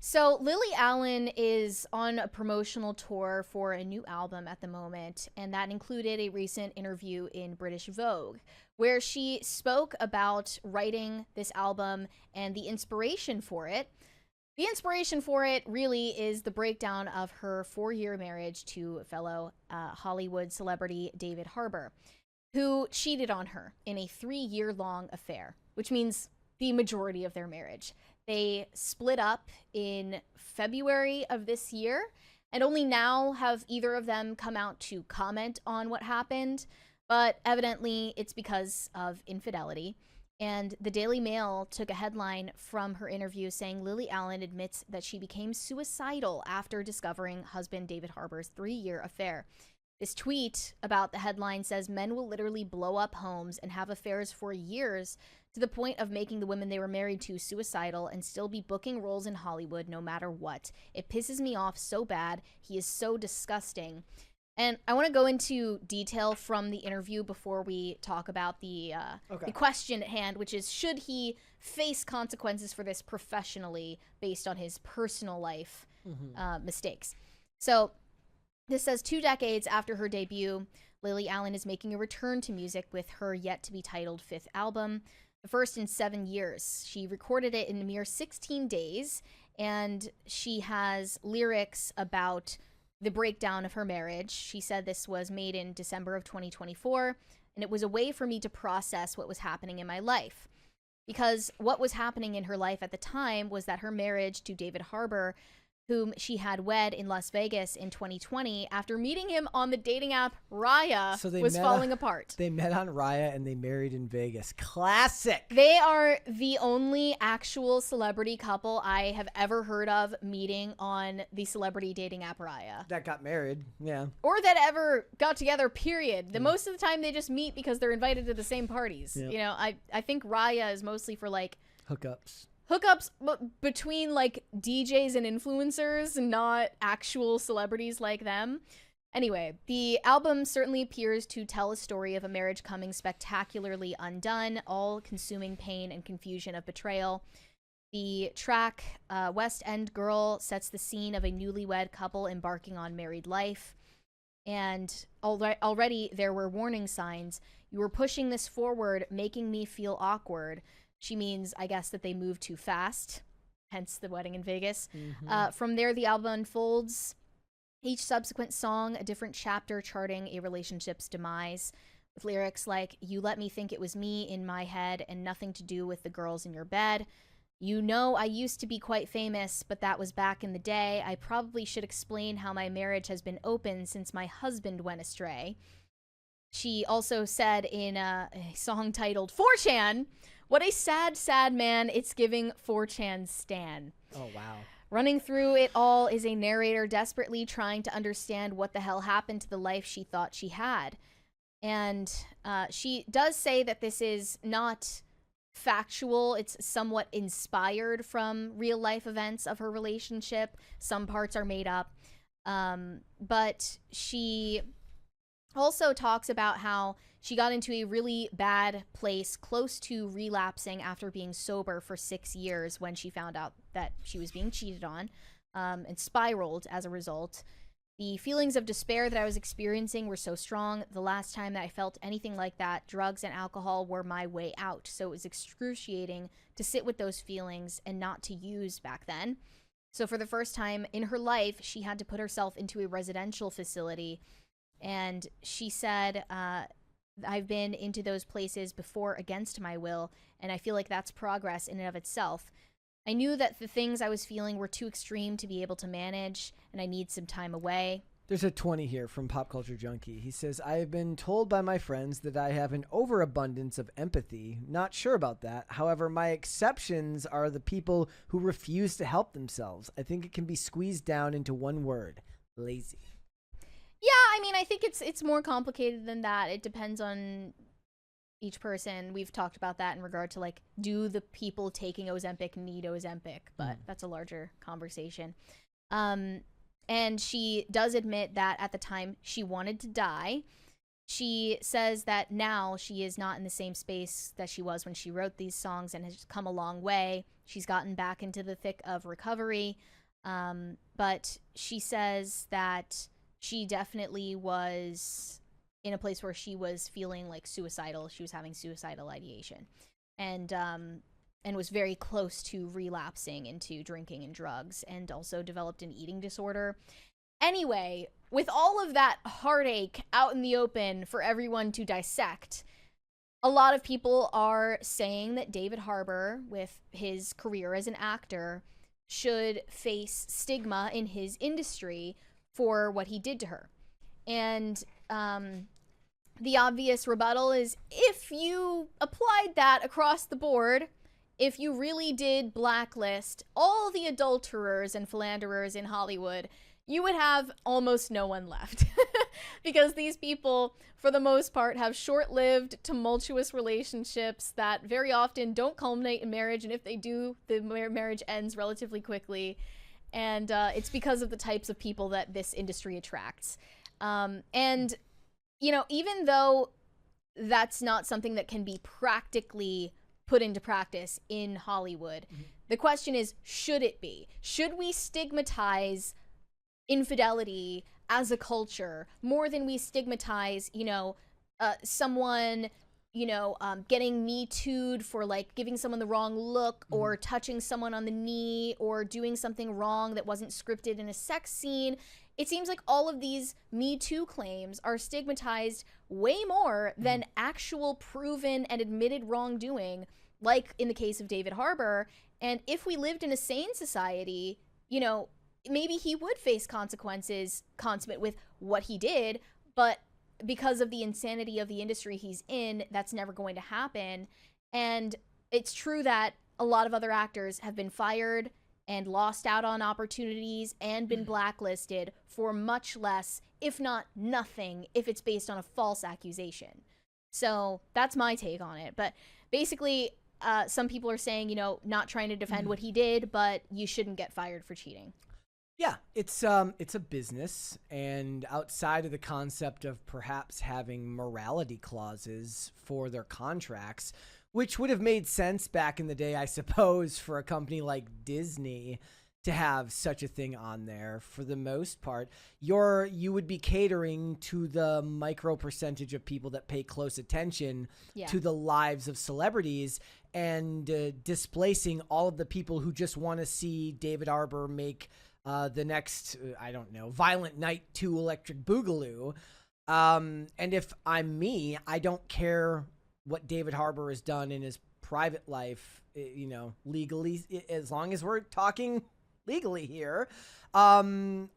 So Lily Allen is on a promotional tour for a new album at the moment, and that included a recent interview in British Vogue, where she spoke about writing this album and the inspiration for it. The inspiration for it really is the breakdown of her 4-year marriage to fellow Hollywood celebrity David Harbour, who cheated on her in a 3-year-long affair, which means the majority of their marriage. They split up in February of this year, and only now have either of them come out to comment on what happened, but evidently it's because of infidelity. And the Daily Mail took a headline from her interview saying Lily Allen admits that she became suicidal after discovering husband David Harbour's 3-year affair. This tweet about the headline says men will literally blow up homes and have affairs for years to the point of making the women they were married to suicidal and still be booking roles in Hollywood no matter what. It pisses me off so bad. He is so disgusting. And I want to go into detail from the interview before we talk about the question at hand, which is, should he face consequences for this professionally based on his personal life mistakes? So this says 2 decades after her debut, Lily Allen is making a return to music with her yet-to-be-titled 5th album, the first in 7 years. She recorded it in a mere 16 days, and she has lyrics about the breakdown of her marriage. She said this was made in December of 2024, and it was a way for me to process what was happening in my life. Because what was happening in her life at the time was that her marriage to David Harbour, whom she had wed in Las Vegas in 2020, after meeting him on the dating app Raya, was falling apart. They met on Raya and they married in Vegas. Classic! They are the only actual celebrity couple I have ever heard of meeting on the celebrity dating app Raya. That got married, yeah. Or that ever got together, period. Most of the time they just meet because they're invited to the same parties. Yep. You know, I think Raya is mostly for like hookups between like DJs and influencers, not actual celebrities like them. Anyway, the album certainly appears to tell a story of a marriage coming spectacularly undone, all-consuming pain and confusion of betrayal. The track West End Girl sets the scene of a newlywed couple embarking on married life. And already there were warning signs. You were pushing this forward, making me feel awkward. She means, I guess, that they moved too fast, hence the wedding in Vegas. From there, the album unfolds. Each subsequent song, a different chapter charting a relationship's demise, with lyrics like, you let me think it was me in my head and nothing to do with the girls in your bed. You know, I used to be quite famous, but that was back in the day. I probably should explain how my marriage has been open since my husband went astray. She also said in a song titled 4chan, what a sad, sad man, it's giving 4chan stan. Oh, wow. Running through it all is a narrator desperately trying to understand what the hell happened to the life she thought she had. And she does say that this is not factual. It's somewhat inspired from real life events of her relationship. Some parts are made up. But she also talks about how she got into a really bad place, close to relapsing after being sober for 6 years when she found out that she was being cheated on, and spiraled as a result. The feelings of despair that I was experiencing were so strong. The last time that I felt anything like that, drugs and alcohol were my way out. So it was excruciating to sit with those feelings and not to use back then. So for the first time in her life, she had to put herself into a residential facility. And she said, I've been into those places before against my will, and I feel like that's progress in and of itself. I knew that the things I was feeling were too extreme to be able to manage, and I need some time away. There's a 20 here from Pop Culture Junkie. He says, I have been told by my friends that I have an overabundance of empathy. Not sure about that. However, my exceptions are the people who refuse to help themselves. I think it can be squeezed down into one word: lazy. Yeah, I mean, I think it's more complicated than that. It depends on each person. We've talked about that in regard to, like, do the people taking Ozempic need Ozempic? But that's a larger conversation. And she does admit that at the time she wanted to die. She says that now she is not in the same space that she was when she wrote these songs and has come a long way. She's gotten back into the thick of recovery. But she says that she definitely was in a place where she was feeling like suicidal. She was having suicidal ideation. And was very close to relapsing into drinking and drugs, and also developed an eating disorder. Anyway, with all of that heartache out in the open for everyone to dissect, a lot of people are saying that David Harbour, with his career as an actor, should face stigma in his industry for what he did to her. And the obvious rebuttal is, if you applied that across the board, if you really did blacklist all the adulterers and philanderers in Hollywood, you would have almost no one left. Because these people, for the most part, have short-lived, tumultuous relationships that very often don't culminate in marriage, and if they do, the marriage ends relatively quickly. And it's because of the types of people that this industry attracts. And, you know, even though that's not something that can be practically put into practice in Hollywood, the question is, should it be? Should we stigmatize infidelity as a culture more than we stigmatize, you know, someone, you know, getting Me Too'd for like giving someone the wrong look, or touching someone on the knee, or doing something wrong that wasn't scripted in a sex scene? It seems like all of these Me Too claims are stigmatized way more than actual proven and admitted wrongdoing, like in the case of David Harbour. And if we lived in a sane society, you know, maybe he would face consequences consummate with what he did, but because of the insanity of the industry he's in, that's never going to happen. And it's true that a lot of other actors have been fired and lost out on opportunities and been blacklisted for much less, if not nothing, if it's based on a false accusation. So that's my take on it. But basically, some people are saying, you know, not trying to defend what he did, but you shouldn't get fired for cheating. Yeah, it's a business, and outside of the concept of perhaps having morality clauses for their contracts, which would have made sense back in the day, I suppose, for a company like Disney to have such a thing on there. For the most part, you would be catering to the micro percentage of people that pay close attention to the lives of celebrities, and displacing all of the people who just want to see David Harbour make the next, I don't know, Violent Night 2 Electric Boogaloo. And if I'm me, I don't care what David Harbour has done in his private life, you know, legally, as long as we're talking legally here. And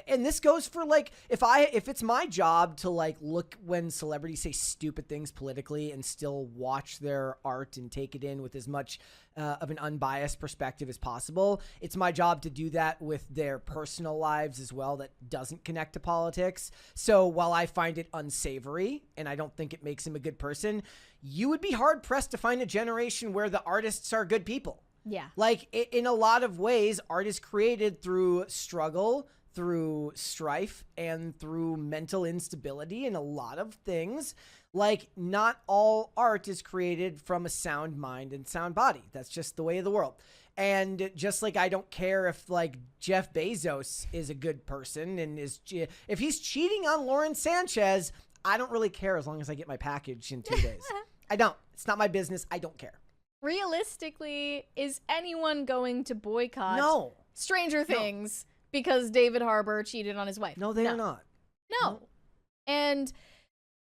this goes for, like, if it's my job to, like, look when celebrities say stupid things politically and still watch their art and take it in with as much of an unbiased perspective as possible, it's my job to do that with their personal lives as well that doesn't connect to politics. So while I find it unsavory and I don't think it makes him a good person, you would be hard pressed to find a generation where the artists are good people. Yeah. Like, in a lot of ways, art is created through struggle, through strife, and through mental instability, and a lot of things. Like, not all art is created from a sound mind and sound body. That's just the way of the world. And just like I don't care if, like, Jeff Bezos is a good person and if he's cheating on Lauren Sanchez, I don't really care as long as I get my package in 2 days. I don't. It's not my business. I don't care. Realistically, is anyone going to boycott No. Stranger Things because David Harbour cheated on his wife? No, they are not. No. And,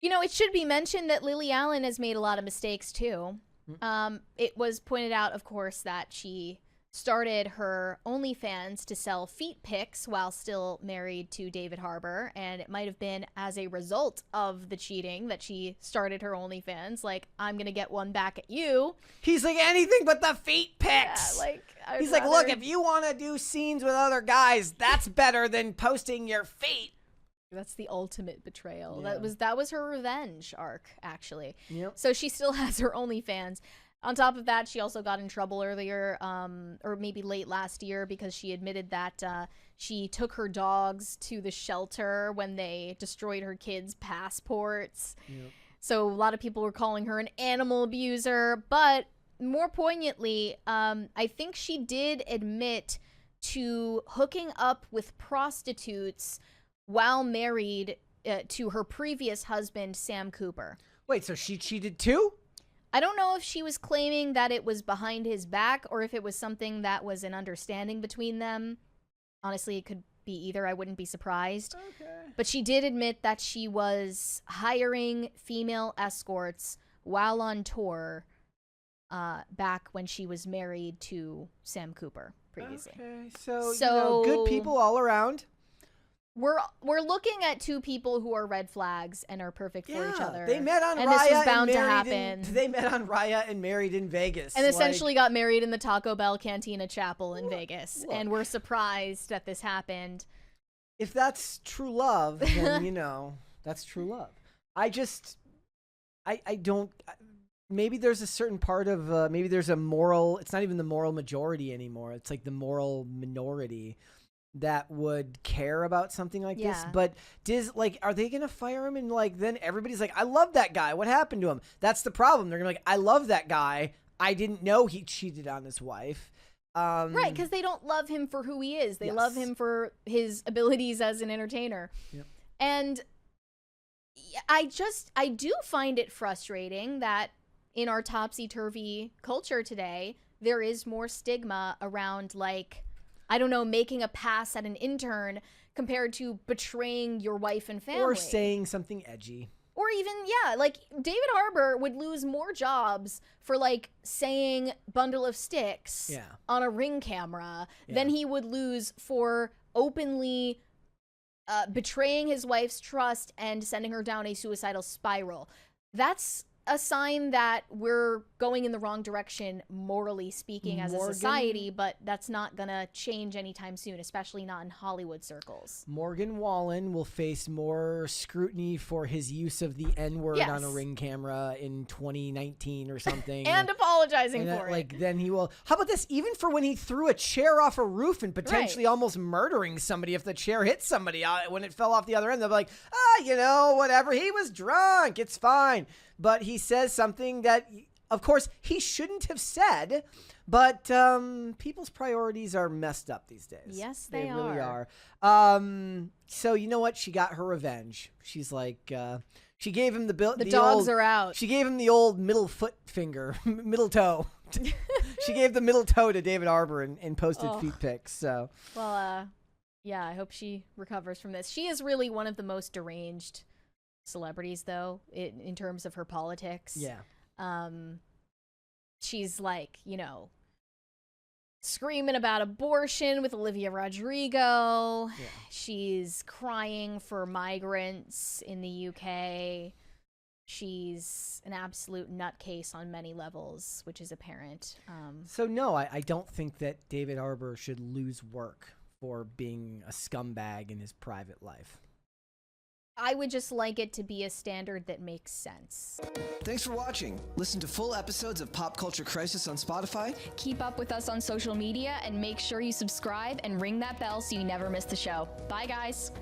you know, it should be mentioned that Lily Allen has made a lot of mistakes, too. It was pointed out, of course, that she started her OnlyFans to sell feet pics while still married to David Harbour, and it might have been as a result of the cheating that she started her OnlyFans. Like, I'm gonna get one back at you. He's like, anything but the feet pics. Yeah, like, he's like, look, if you want to do scenes with other guys, that's better than posting your feet. That's the ultimate betrayal. Yeah. That was her revenge arc, actually. Yep. So she still has her OnlyFans. On top of that, she also got in trouble earlier, or maybe late last year, because she admitted that she took her dogs to the shelter when they destroyed her kids' passports. Yep. So a lot of people were calling her an animal abuser. But more poignantly, I think she did admit to hooking up with prostitutes while married to her previous husband, Sam Cooper. Wait, so she cheated too? I don't know if she was claiming that it was behind his back or if it was something that was an understanding between them. Honestly, it could be either. I wouldn't be surprised. Okay. But she did admit that she was hiring female escorts while on tour back when she was married to Sam Cooper previously. Okay, so good people all around. We're looking at two people who are red flags and are perfect for each other. They met on and Raya this was bound and to married happen. They met on Raya and married in Vegas. And essentially got married in the Taco Bell Cantina Chapel in Vegas. Look. And we're surprised that this happened. If that's true love, then, that's true love. I don't... Maybe there's a certain part of... maybe there's a moral... It's not even the moral majority anymore. It's like the moral minority that would care about something like this. But are they gonna fire him, and then everybody's like, I love that guy, what happened to him? That's the problem. They're gonna be like, I love that guy, I didn't know he cheated on his wife. Right, because they don't love him for who he is. They love him for his abilities as an entertainer. Yep. And I do find it frustrating that in our topsy-turvy culture today, there is more stigma around, I don't know, making a pass at an intern compared to betraying your wife and family. Or saying something edgy. Or even, David Harbour would lose more jobs for, saying bundle of sticks on a Ring camera than he would lose for openly betraying his wife's trust and sending her down a suicidal spiral. That's a sign that we're going in the wrong direction, morally speaking, as a society, but that's not gonna change anytime soon, especially not in Hollywood circles. Morgan Wallen will face more scrutiny for his use of the N-word on a Ring camera in 2019 or something. and apologizing for it. Then he will... How about this? Even for when he threw a chair off a roof and potentially almost murdering somebody if the chair hit somebody when it fell off the other end, they'll be like, whatever, he was drunk, it's fine. But he says something that, of course, he shouldn't have said, but people's priorities are messed up these days. Yes, they really are. So you know what? She got her revenge. She's like, she gave him the dogs are out. She gave him the old middle foot finger, middle toe. She gave the middle toe to David Harbour and posted feet pics. So, well, I hope she recovers from this. She is really one of the most deranged celebrities, though, in terms of her politics. She's screaming about abortion with Olivia Rodrigo. She's crying for migrants in the UK. She's an absolute nutcase on many levels, which is apparent. So no, I don't think that David Harbour should lose work for being a scumbag in his private life. I would just like it to be a standard that makes sense. Thanks for watching. Listen to full episodes of Pop Culture Crisis on Spotify. Keep up with us on social media and make sure you subscribe and ring that bell so you never miss the show. Bye, guys.